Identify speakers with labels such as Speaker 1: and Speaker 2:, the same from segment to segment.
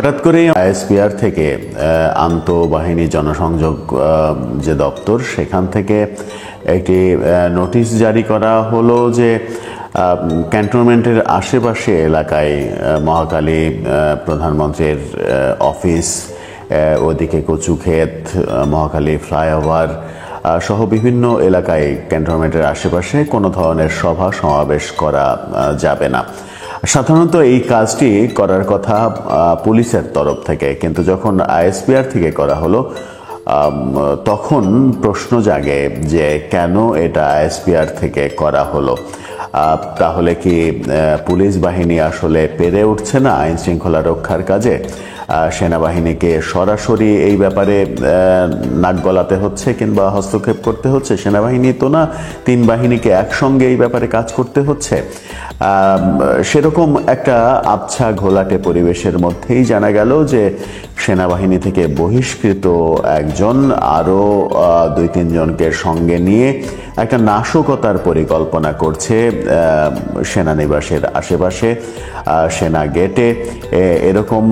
Speaker 1: হঠাৎ করেই আইএসপিআর থেকে আন্তঃবাহিনী জনসংযোগ যে দপ্তর সেখান থেকে একটি নোটিশ জারি করা হলো যে ক্যান্টনমেন্টের আশেপাশে এলাকায় মহাখালী প্রধানমন্ত্রীর অফিস, ওদিকে কচুক্ষেত, মহাখালী ফ্লাইওভার সহ বিভিন্ন এলাকায় ক্যান্টনমেন্টের আশেপাশে কোনো ধরনের সভা সমাবেশ করা যাবে না। সাধারণত এই কাজটি করার কথা পুলিশের তরফ থেকে, কিন্তু যখন আইএসপিআর থেকে করা হলো তখন প্রশ্ন জাগে যে কেন এটা আইএসপিআর থেকে করা হলো। তাহলে কি পুলিশ বাহিনী আসলে পেরে উঠছে না আইন শৃঙ্খলা রক্ষার কাজে? সেনাবাহিনীকে সরাসরি এই ব্যাপারে নাক গলাতে হচ্ছে কিংবা হস্তক্ষেপ করতে হচ্ছে? সেনাবাহিনী তো না, তিন বাহিনীকে একসঙ্গে এই ব্যাপারে কাজ করতে হচ্ছে। সেরকম একটা আবছা ঘোলাটে পরিবেশের মধ্যেই জানা গেল যে সেনাবাহিনী থেকে বহিষ্কৃত একজন আরও 2-3 জনকে সঙ্গে নিয়ে একটা নাশকতার পরিকল্পনা করছে সেনানিবাসের আশেপাশে, সেনা গেটে। এরকম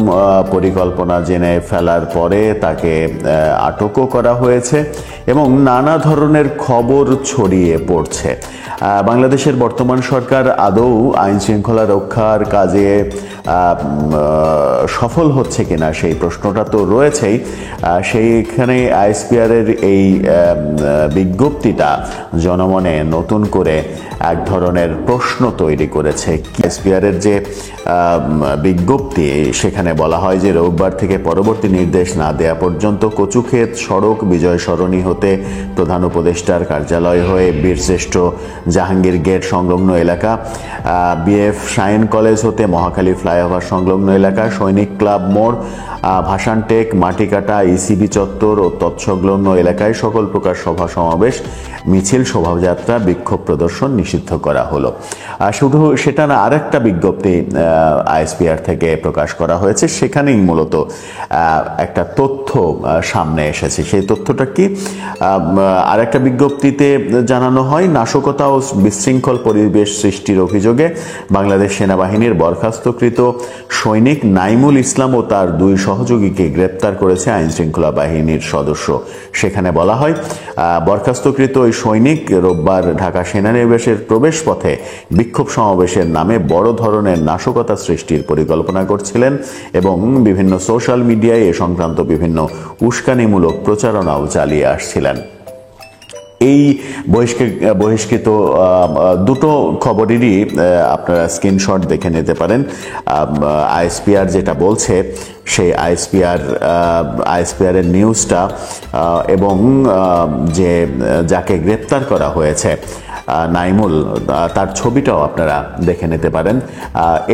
Speaker 1: পরিকল্পনা জেনে ফেলার পরে তাকে আটকও করা হয়েছে এবং নানা ধরনের খবর ছড়িয়ে পড়ছে। বাংলাদেশের বর্তমান সরকার আদৌ আইন শৃঙ্খলা রক্ষার কাজে সফল হচ্ছে কিনা সেই প্রশ্নটা তো রয়েছেই। সেইখানে আইএসপিআরের এই বিজ্ঞপ্তিটা জনমনে নতুন করে এক ধরনের প্রশ্ন তৈরি করেছে। আইএসপিআরের যে বিজ্ঞপ্তি, সেখানে বলা হয় যে রোববার থেকে পরবর্তী নির্দেশ না দেয়া পর্যন্ত কচুক্ষেত সড়ক বিজয় সরণি হতে প্রধান উপদেষ্টার কার্যালয় হয়ে বীরশ্রেষ্ঠ জাহাঙ্গীর গেট সংলগ্ন এলাকা, বিএফ শাইন কলেজ হতে মহাখালী ফ্লাইওভার সংলগ্ন এলাকা, সৈনিক ক্লাব মোড়, ভাসানটেক, মাটিকাটা, ইসিবি চত্বর ও তৎসংলগ্ন এলাকায় সকল প্রকার সভা সমাবেশ, মিছিল, শোভাযাত্রা, বিক্ষোভ প্রদর্শন নিষিদ্ধ করা হলো। শুধু সেটা না, আরেকটা বিজ্ঞপ্তি আইএসপিআর থেকে প্রকাশ করা হয়েছে। সেখানেই মূলত একটা তথ্য সামনে এসেছে। সেই তথ্যটা কি? আরেকটা বিজ্ঞপ্তিতে জানানো হয়, নাশকতা ও বিশৃঙ্খল পরিবেশ সৃষ্টির অভিযোগে বাংলাদেশ সেনাবাহিনীর বরখাস্তকৃত সৈনিক নাইমুল ইসলাম ও তার 2 সহযোগীকে গ্রেপ্তার করেছে আইন শৃঙ্খলা বাহিনীর সদস্য। সেখানে বলা হয়, বরখাস্তকৃত ওই সৈনিক রোববার ঢাকা সেনানিবাসের প্রবেশ পথে বিক্ষোভ সমাবেশের নামে বড় ধরনের নাশকতা সৃষ্টির পরিকল্পনা করছিলেন এবং বিভিন্ন সোশ্যাল মিডিয়ায় এ সংক্রান্ত বিভিন্ন উস্কানিমূলক প্রচারণাও চালিয়ে আসছিলেন। এই বহিষ্কৃত দুটো খবরেরই আপনারা স্ক্রিনশট দেখে নিতে পারেন। আইএসপিআর যেটা বলছে, সেই আইএসপিআরের নিউজটা এবং যে যাকে গ্রেপ্তার করা হয়েছে নাইমুল, তার ছবিটাও আপনারা দেখে নিতে পারেন।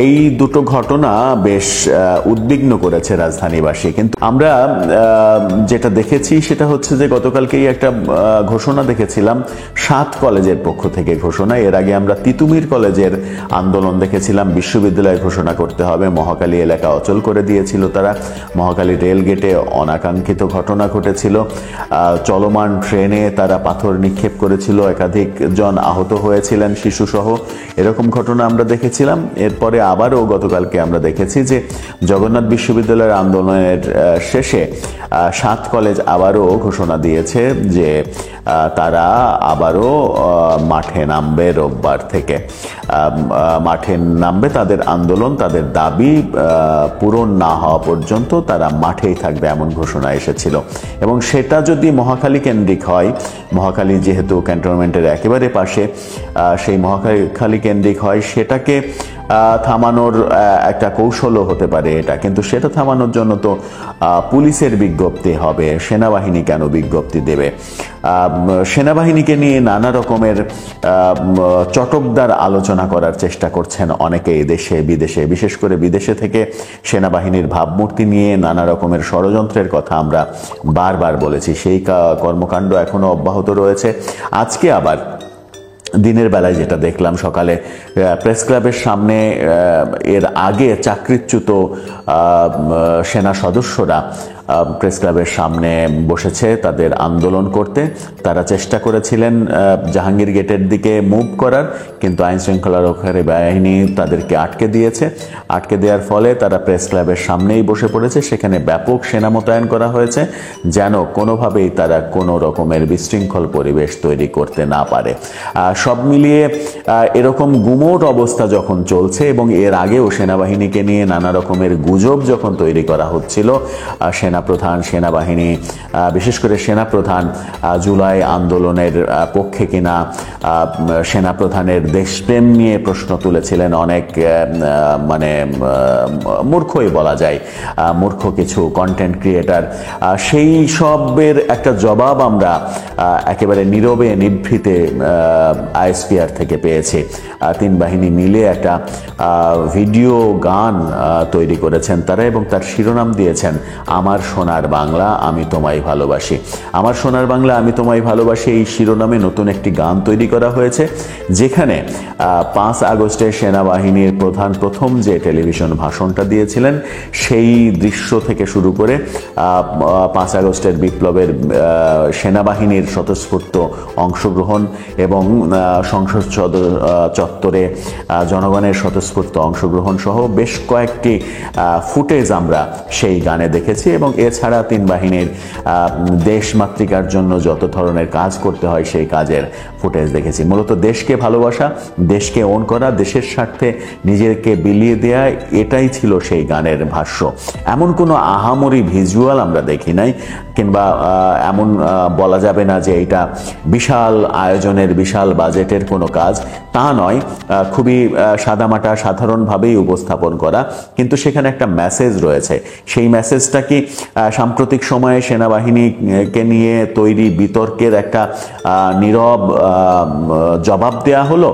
Speaker 1: এই দুটো ঘটনা বেশ উদ্বিগ্ন করেছে রাজধানীবাসী। কিন্তু আমরা যেটা দেখেছি সেটা হচ্ছে যে গতকালকেই একটা ঘোষণা দেখেছিলাম 7 কলেজের পক্ষ থেকে ঘোষণা। এর আগে আমরা তিতুমির কলেজের আন্দোলন দেখেছিলাম, বিশ্ববিদ্যালয় ঘোষণা করতে হবে। মহাখালী এলাকা অচল করে দিয়েছিল তারা। মহাখালী রেলগেটে অনাকাঙ্ক্ষিত ঘটনা ঘটেছিল। চলমান ট্রেনে তারা পাথর নিক্ষেপ করেছিল, একাধিক জন আহত হয়েছিলেন, শিশুসহ। এরকম ঘটনা আমরা দেখেছিলাম। এরপরে আবারও গতকালকে আমরা দেখেছি যে জগন্নাথ বিশ্ববিদ্যালয়ের আন্দোলনের শেষে 7 কলেজ আবারও ঘোষণা দিয়েছে যে তারা আবারও মাঠে নামবে রোববার থেকে। মাঠে নামবে, তাদের আন্দোলন, তাদের দাবি পূরণ না হওয়া পর্যন্ত তারা মাঠেই থাকবে, এমন ঘোষণা এসেছিল। এবং সেটা যদি মহাখালী কেন্দ্রিক হয়, মহাখালী যেহেতু ক্যান্টনমেন্টের একেবারে পাশে, সেই মহাখালী কেন্দ্রিক হয়, সেটাকে থামানোর একটা কৌশলও হতে পারে এটা। কিন্তু সেটা থামানোর জন্য তো পুলিশের বিজ্ঞপ্তি হবে। সেনাবাহিনী কেন বিজ্ঞপ্তি দেবে? সেনাবাহিনীকে নিয়ে নানা রকমের চটকদার আলোচনা করার চেষ্টা করছেন অনেকেই দেশে বিদেশে। বিশেষ করে বিদেশে থেকে সেনাবাহিনীর ভাবমূর্তি নিয়ে নানা রকমের ষড়যন্ত্রের কথা আমরা বারবার বলেছি। সেই কর্মকাণ্ড এখনো অব্যাহত রয়েছে। আজকে আবার দিনের বেলায় যেটা দেখলাম, সকালে প্রেস ক্লাবের সামনে এর আগে চাকরিচ্যুত সেনা সদস্যরা প্রেস ক্লাবের সামনে বসেছে তাদের আন্দোলন করতে। তারা চেষ্টা করেছিলেন জাহাঙ্গীর গেটের দিকে মুভ করার, কিন্তু আইনশৃঙ্খলা রক্ষাকারী বাহিনী তাদেরকে আটকে দিয়েছে। আটকে দেওয়ার ফলে তারা প্রেস ক্লাবের সামনেই বসে পড়েছে। সেখানে ব্যাপক সেনা মোতায়েন করা হয়েছে যেন কোনোভাবেই তারা কোনো রকমের বিশৃঙ্খল পরিবেশ তৈরি করতে না পারে। সব মিলিয়ে এরকম গুমোট অবস্থা যখন চলছে এবং এর আগেও সেনাবাহিনীকে নিয়ে নানা রকমের গুজব যখন তৈরি করা হচ্ছিল, সেনাপ্রধান, সেনাবাহিনী, বিশেষ করে সেনাপ্রধান জুলাই আন্দোলনের পক্ষে কিনা, সেনাপ্রধানের দেশপ্রেম নিয়ে প্রশ্ন তুলেছিলেন অনেক, মানে মূর্খই বলা যায়, মূর্খ কিছু কন্টেন্ট ক্রিয়েটার। সেই সবের একটা জবাব আমরা একেবারে নীরবে নিভৃতে আইএসপিআর থেকে পেয়েছি। তিন বাহিনী মিলে একটা ভিডিও গান তৈরি করেছেন তারা এবং তার শিরোনাম দিয়েছেন আমার সোনার বাংলা আমি তোমায় ভালোবাসি। আমার সোনার বাংলা আমি তোমায় ভালোবাসি এই শিরোনামে নতুন একটি গান তৈরি করা হয়েছে, যেখানে 5 আগস্টে সেনাবাহিনীর প্রধান প্রথম যে টেলিভিশন ভাষণটা দিয়েছিলেন সেই দৃশ্য থেকে শুরু করে 5 আগস্টের বিপ্লবের সেনাবাহিনীর স্বতঃস্ফূর্ত অংশগ্রহণ এবং সংসদ চত্বরে জনগণের স্বতঃস্ফূর্ত অংশগ্রহণ সহ বেশ কয়েকটি ফুটেজ আমরা সেই গানে দেখেছি। এবং এছাড়া তিন বাহিনীর দেশমাতৃকার জন্য যত ধরনের কাজ করতে হয় সেই কাজের ফুটেজ দেখেছি। মূলত দেশকে ভালোবাসা, দেশকে ওন করা, দেশের স্বার্থে নিজেকে বিলিয়ে দেয়া, এটাই ছিল সেই গানের ভাষ্য। এমন কোনো আহামরি ভিজুয়াল আমরা দেখি নাই, কিংবা এমন বলা যাবে না যে এটা বিশাল আয়োজনের, বিশাল বাজেটের কোনো কাজ, তা নয়। খুবই সাদামাটা সাধারণভাবেই উপস্থাপন করা, কিন্তু সেখানে একটা মেসেজ রয়েছে। সেই মেসেজটা কি সাম্প্রতিক সময়ে সেনাবাহিনীকে নিয়ে তৈরি বিতর্কের একটা নীরব জবাব দেয়া হলো,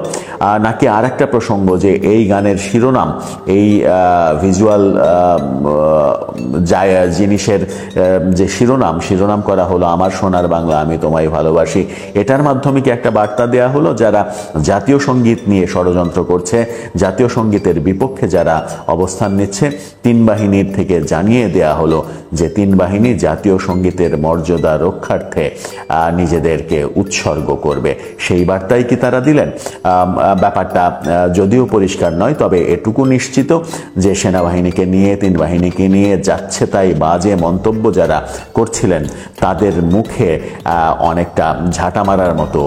Speaker 1: নাকি আর একটা প্রসঙ্গ যে এই গানের শিরোনাম, এই ভিজুয়াল জিনিসের যে শিরোনাম করা হলো আমার সোনার বাংলা আমি তোমায় ভালোবাসি, এটার মাধ্যমে কি একটা বার্তা দেয়া হলো যারা জাতীয় সঙ্গীত নিয়ে ষড়যন্ত্র করছে, জাতীয় সঙ্গীতের বিপক্ষে যারা অবস্থান নিচ্ছে, তিন বাহিনীর থেকে জানিয়ে দেয়া হলো যে তিন বাহিনী জাতীয় সঙ্গীতের মর্যাদা রক্ষার্থে নিজেদেরকে উৎসর্গ করবে। সেই বার্তাই কি তারা দিলেন? ব্যাপারটা যদিও পরিষ্কার নয়, তবে এটুকু নিশ্চিত যে সেনাবাহিনীকে নিয়ে, তিন বাহিনীকে নিয়ে যাচ্ছে তাই বাজে মন্তব্য যারা করছিলেন তাদের মুখে অনেকটা ঝাঁটা মারার মতো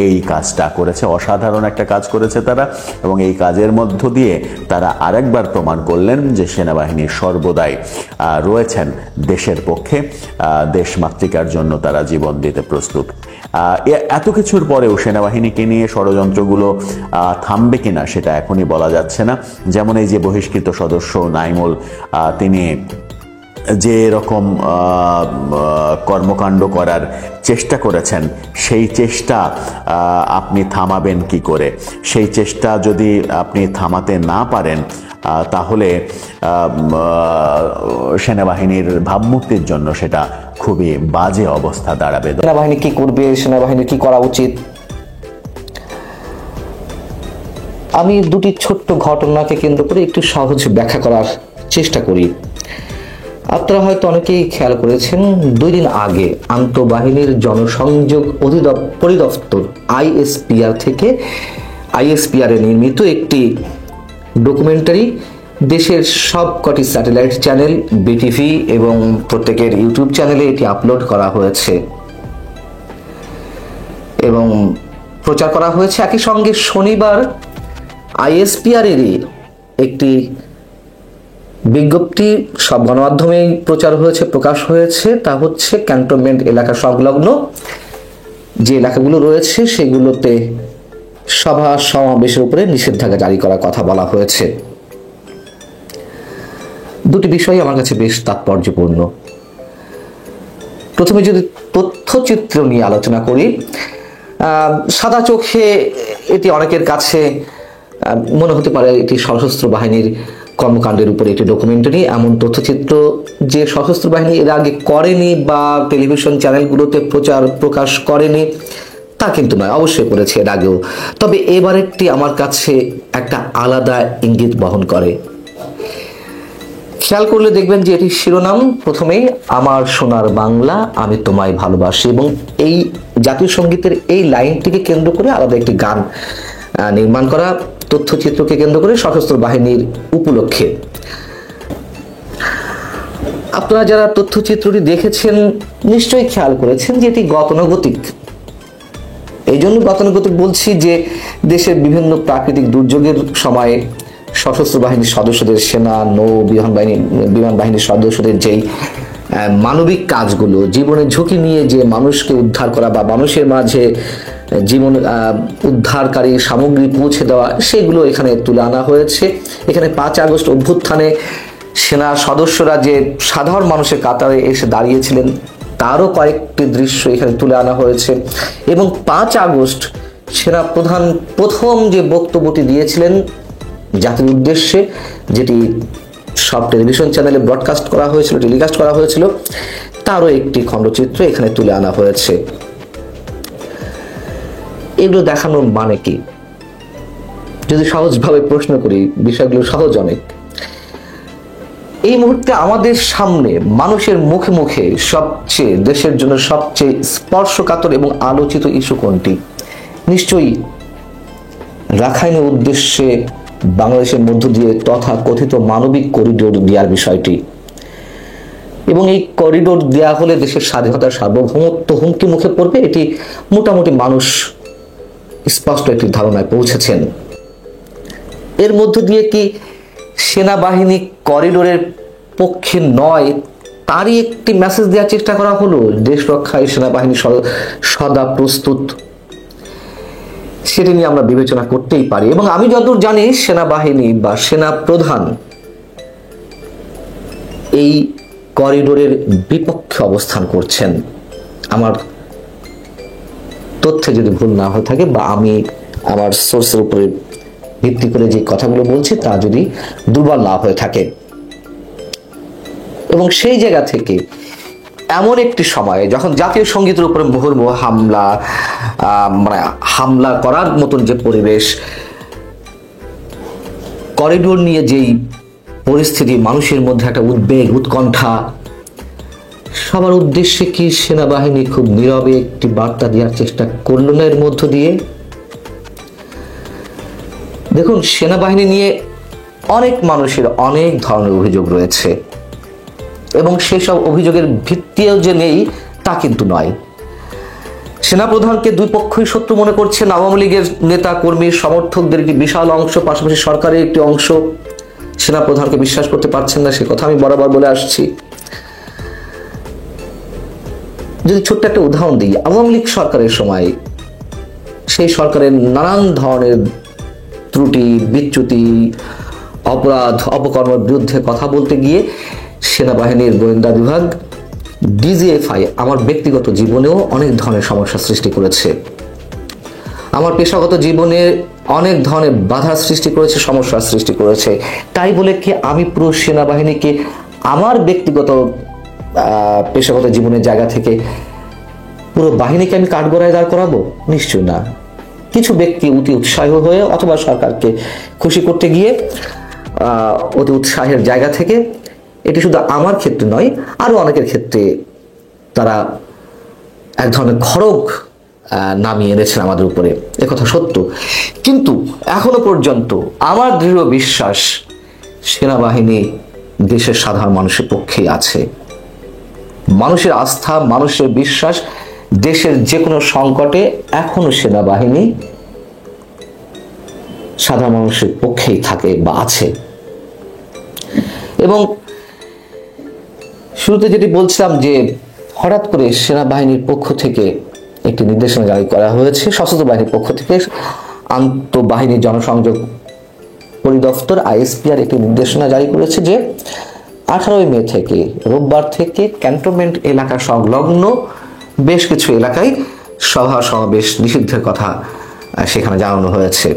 Speaker 1: এই কাজটা করেছে। অসাধারণ একটা কাজ করেছে তারা, এবং এই কাজের মধ্য দিয়ে তারা আরেকবার প্রমাণ করলেন যে সেনাবাহিনী সর্বদাই রয়েছেন দেশের পক্ষে, দেশমাতৃকার জন্য তারা জীবন দিতে প্রস্তুত। এত কিছুর পরেও সেনাবাহিনীকে নিয়ে ষড়যন্ত্রগুলো থামবে কিনা সেটা এখনই বলা যাচ্ছে না। যেমন এই যে বহিষ্কৃত সদস্য নাইমুল, তিনি যে রকম কর্মকাণ্ড করার চেষ্টা করেছেন, সেই চেষ্টা আপনি থামাবেন কি করে? সেই চেষ্টা যদি আপনি থামাতে না পারেন তাহলে সেনাবাহিনীর ভাবমূর্তির জন্য সেটা খুবই বাজে অবস্থা দাঁড়াবে।
Speaker 2: সেনাবাহিনী কি করবে, সেনাবাহিনীর কি করা উচিত? আমি দুটি ছোট্ট ঘটনাকে কেন্দ্র করে একটু সহজ ব্যাখ্যা করার চেষ্টা করি। আপনারা হয়তো অনেকেই খেয়াল করেছেন, 2 দিন আগে আন্তঃবাহিনীর জনসংযোগ পরিদপ্তর আইএসপিআর থেকে আইএসপিআর এ নির্মিত একটি ডকুমেন্টারি দেশের সবকটি স্যাটেলাইট চ্যানেল, বিটিভি এবং প্রত্যেকের ইউটিউব চ্যানেলে এটি আপলোড করা হয়েছে এবং প্রচার করা হয়েছে। একই সঙ্গে শনিবার আইএসপিআর এরই একটি বিজ্ঞপ্তি সব গণমাধ্যমেই প্রকাশ হয়েছে। তা হচ্ছে ক্যান্টনমেন্ট এলাকা সংলগ্ন যে এলাকাগুলো রয়েছে সেগুলোতে সভা সমাবেশের উপরে নিষেধাজ্ঞা জারি করার কথা বলা হয়েছে। দুটি বিষয় আমার কাছে বেশ তাৎপর্যপূর্ণ। প্রথমে যদি তথ্যচিত্র নিয়ে আলোচনা করি, সাদা চোখে এটি অনেকের কাছে মনে হতে পারে এটি সশস্ত্র বাহিনীর কর্মকাণ্ডের উপরে একটি ডকুমেন্টারি। এমন তথ্যচিত্র যে সশস্ত্র বাহিনী এর আগে করেনি বা টেলিভিশন চ্যানেলগুলোতে প্রকাশ করেনি তা কিন্তু নয়, অবশ্যই করেছে এর আগেও। তবে এবারেরটি আমার কাছে একটা আলাদা ইঙ্গিত বহন করে। খেয়াল করলে দেখবেন যে এটি শিরোনাম প্রথমেই, আমার সোনার বাংলা আমি তোমায় ভালোবাসি, এবং এই জাতীয় সঙ্গীতের এই লাইনটিকে কেন্দ্র করে আলাদা একটি গান নির্মাণ করা, তথ্যচিত্রকে কেন্দ্র করে সশস্ত্র বাহিনীর উপলক্ষে। আপনারা যারা তথ্যচিত্রটি দেখেছেন নিশ্চয়ই খেয়াল করেছেন যে এটি গতানুগতিক। এই জন্য গতানুগতিক বলছি যে দেশের বিভিন্ন প্রাকৃতিক দুর্যোগের সময় সশস্ত্র বাহিনীর সদস্যদের, সেনা, নৌ বিমান বাহিনীর সদস্যদের যেই মানবিক কাজগুলো, জীবনের ঝুঁকি নিয়ে যে মানুষকে উদ্ধার করা বা মানুষের মাঝে জীবন উদ্ধারকারী সামগ্রী পৌঁছে দেওয়া, সেগুলো এখানে তুলে আনা হয়েছে। এখানে 5 আগস্ট অভ্যুত্থানে সেনা সদস্যরা যে সাধারণ মানুষের কাতারে এসে দাঁড়িয়েছিলেন তারও কয়েকটি দৃশ্য এখানে তুলে আনা হয়েছে। এবং 5 আগস্ট সেনা প্রধান প্রথম যে বক্তব্যটি দিয়েছিলেন জাতির উদ্দেশ্যে, যেটি সব টেলিভিশন চ্যানেলে ব্রডকাস্ট করা হয়েছিল, টেলিকাস্ট করা হয়েছিল, তারও একটি খণ্ডচিত্র এখানে তুলে আনা হয়েছে। এগুলো দেখানোর মানে কি? যদি সহজভাবে প্রশ্ন করি, বিষয়গুলো সহজ অনেক। এই মুহূর্তে আমাদের সামনে মানুষের মুখে মুখে সবচেয়ে, দেশের জন্য সবচেয়ে স্পর্শকাতর এবং আলোচিত ইস্যু কোনটি? নিশ্চয়ই রাখাইনের উদ্দেশ্যে বাংলাদেশের মধ্য দিয়ে তথাকথিত মানবিক করিডোর দেওয়ার বিষয়টি। এবং এই করিডোর দেওয়া হলে দেশের স্বাধীনতার সার্বভৌমত্ব হুমকি মুখে পড়বে, এটি মোটামুটি মানুষ স্পষ্ট একটি ধারণায় পৌঁছেছেন। এর মধ্য দিয়ে কি সেনাবাহিনী করিডোরের পক্ষে নয়, তারই একটি মেসেজ দেওয়ার চেষ্টা করা হলো, দেশ রক্ষায় সেনাবাহিনী সদা প্রস্তুত। সেটি নিয়ে আমরা বিবেচনা করতেই পারি। এবং আমি যতদূর জানি সেনাবাহিনী বা সেনা প্রধান এই করিডোরের বিপক্ষে অবস্থান করছেন, আমার তথ্যে যদি ভুল না হয়ে থাকে, বা আমি আমার সোর্সের উপরে ভিত্তি করে যে কথাগুলো বলছি তা যদি দুর্বল না হয়ে থাকে। এবং সেই জায়গা থেকে এমন একটি সময়ে যখন জাতীয় সঙ্গীতের উপরে মুহুর্মুহু হামলা করার মতন যে পরিবেশ, করিডোর নিয়ে যেই পরিস্থিতি, মানুষের মধ্যে একটা উদ্বেগ, উৎকণ্ঠা, সবার উদ্দেশ্যে কি সেনাবাহিনী খুব নীরবে একটি বার্তা দেওয়ার চেষ্টা করল না এর মধ্য দিয়ে? দেখুন, সেনাবাহিনী নিয়ে অনেক মানুষের অনেক ধরনের অভিযোগ রয়েছে, এবং সেসব অভিযোগের ভিত্তিও যে নেই তা কিন্তু নয়। সেনাপ্রধানকে দুই পক্ষই শত্রু মনে করছেন। আওয়ামী লীগের নেতা কর্মী সমর্থকদের একটি বিশাল অংশ, পাশাপাশি সরকারের একটি অংশ সেনাপ্রধানকে বিশ্বাস করতে পারছেন না, সে কথা আমি বরাবর বলে আসছি। যদি ছোট্ট একটা উদাহরণ দিই, আওয়ামী লীগ সরকারের সময় সেই সরকারের নানান ধরনের ত্রুটি, বিচ্যুতি, অপরাধ, অপকর্মের বিরুদ্ধে কথা বলতে গিয়ে সেনাবাহিনীর গোয়েন্দা বিভাগ, ডিজিএফআই আমার ব্যক্তিগত জীবনেও অনেক ধরনের সমস্যা সৃষ্টি করেছে। আমার পেশাগত জীবনে অনেক ধরনের বাধা সৃষ্টি করেছে, সমস্যার সৃষ্টি করেছে। তাই বলে কি আমি পুরো সেনাবাহিনীকে আমার ব্যক্তিগত পেশাগত জীবনের জায়গা থেকে পুরো বাহিনীকে আমি কাঠগড়ায় দাঁড় করাবো? নিশ্চয় না। কিছু ব্যক্তি অতি উৎসাহী হয়ে অথবা সরকারকে খুশি করতে গিয়ে অতি উৎসাহের জায়গা থেকে, এটি শুধু আমার ক্ষেত্রে নয়, আরো অনেকের ক্ষেত্রে তারা এক ধরনের খড়গ নামিয়ে এনেছেন আমাদের উপরে, একথা সত্য। কিন্তু এখনো পর্যন্ত আমার দৃঢ় বিশ্বাস সেনাবাহিনী দেশের সাধারণ মানুষের পক্ষেই আছে। মানুষের আস্থা, মানুষের বিশ্বাস, দেশের যে কোনো সংকটে এখনো সেনাবাহিনী সাধারণ মানুষের পক্ষেই থাকে বা আছে। এবং শুরুতে যেটি বলছিলাম যে হঠাৎ করে সেনাবাহিনীর পক্ষ থেকে একটি নির্দেশনা জারি করা হয়েছে, সশস্ত্র বাহিনীর পক্ষ থেকে আন্তঃবাহিনী জনসংযোগ পরিদপ্তর আইএসপিআর একটি নির্দেশনা জারি করেছে যে 18 মে থেকে, রোববার থেকে ক্যান্টনমেন্ট এলাকা সংলগ্ন বেশ কিছু এলাকায় সভা সমাবেশ নিষিদ্ধের কথা সেখানে জানানো হয়েছে।